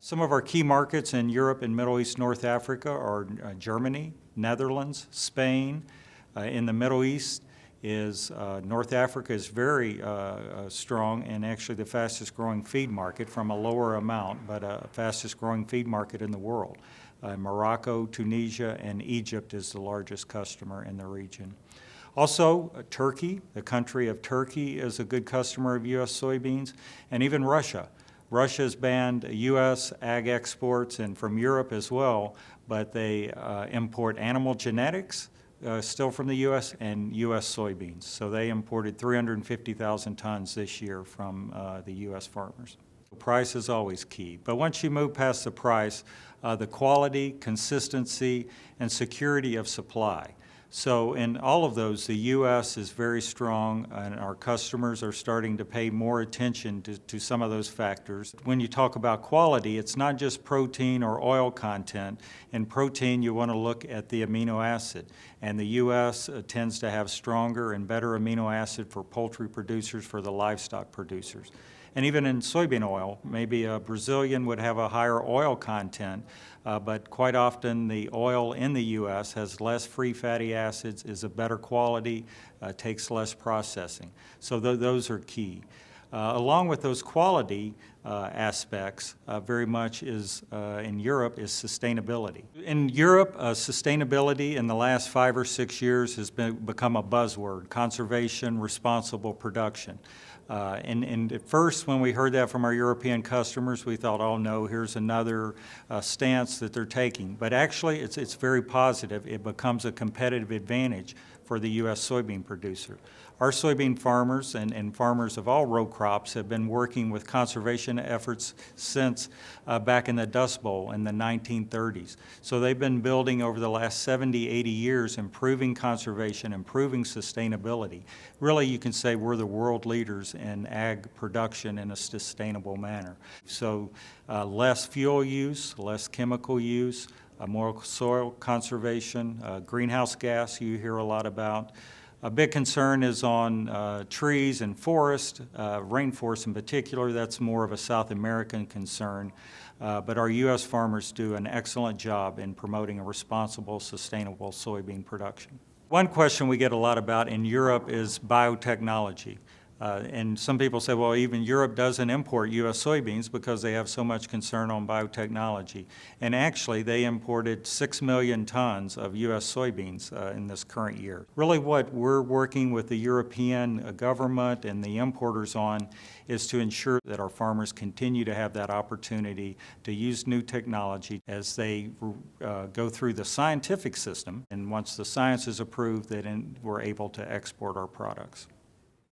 Some of our key markets in Europe and Middle East, North Africa are Germany, Netherlands, Spain. In the Middle East is North Africa is very strong and actually the fastest growing feed market from a lower amount, but fastest growing feed market in the world. Morocco, Tunisia, and Egypt is the largest customer in the region. Also, Turkey, the country of Turkey, is a good customer of U.S. soybeans, and even Russia. Russia has banned U.S. ag exports and from Europe as well, but they import animal genetics still from the U.S. and U.S. soybeans. So they imported 350,000 tons this year from the U.S. farmers. Price is always key, but once you move past the price, the quality, consistency, and security of supply. So in all of those, the U.S. is very strong, and our customers are starting to pay more attention to some of those factors. When you talk about quality, it's not just protein or oil content. In protein, you want to look at the amino acid, and the U.S. tends to have stronger and better amino acid for poultry producers, for the livestock producers. And even in soybean oil, maybe a Brazilian would have a higher oil content, but quite often the oil in the U.S. has less free fatty acids, is of better quality, takes less processing. So those are key. Along with those quality aspects, very much is in Europe is sustainability. In Europe, sustainability in the last 5 or 6 years has become a buzzword: conservation, responsible production. And at first, when we heard that from our European customers, we thought, oh no, here's another stance that they're taking. But actually, it's very positive. It becomes a competitive advantage for the U.S. soybean producer. Our soybean farmers and farmers of all row crops have been working with conservation efforts since back in the Dust Bowl in the 1930s. So they've been building over the last 70, 80 years, improving conservation, improving sustainability. Really, you can say we're the world leaders in ag production in a sustainable manner. So less fuel use, less chemical use, more soil conservation, greenhouse gas you hear a lot about. A big concern is on trees and forest, rainforest in particular. That's more of a South American concern. But our U.S. farmers do an excellent job in promoting a responsible, sustainable soybean production. One question we get a lot about in Europe is biotechnology. And some people say, well, even Europe doesn't import U.S. soybeans because they have so much concern on biotechnology. And actually, they imported 6 million tons of U.S. soybeans in this current year. Really what we're working with the European government and the importers on is to ensure that our farmers continue to have that opportunity to use new technology as they go through the scientific system. And once the science is approved, then we're able to export our products.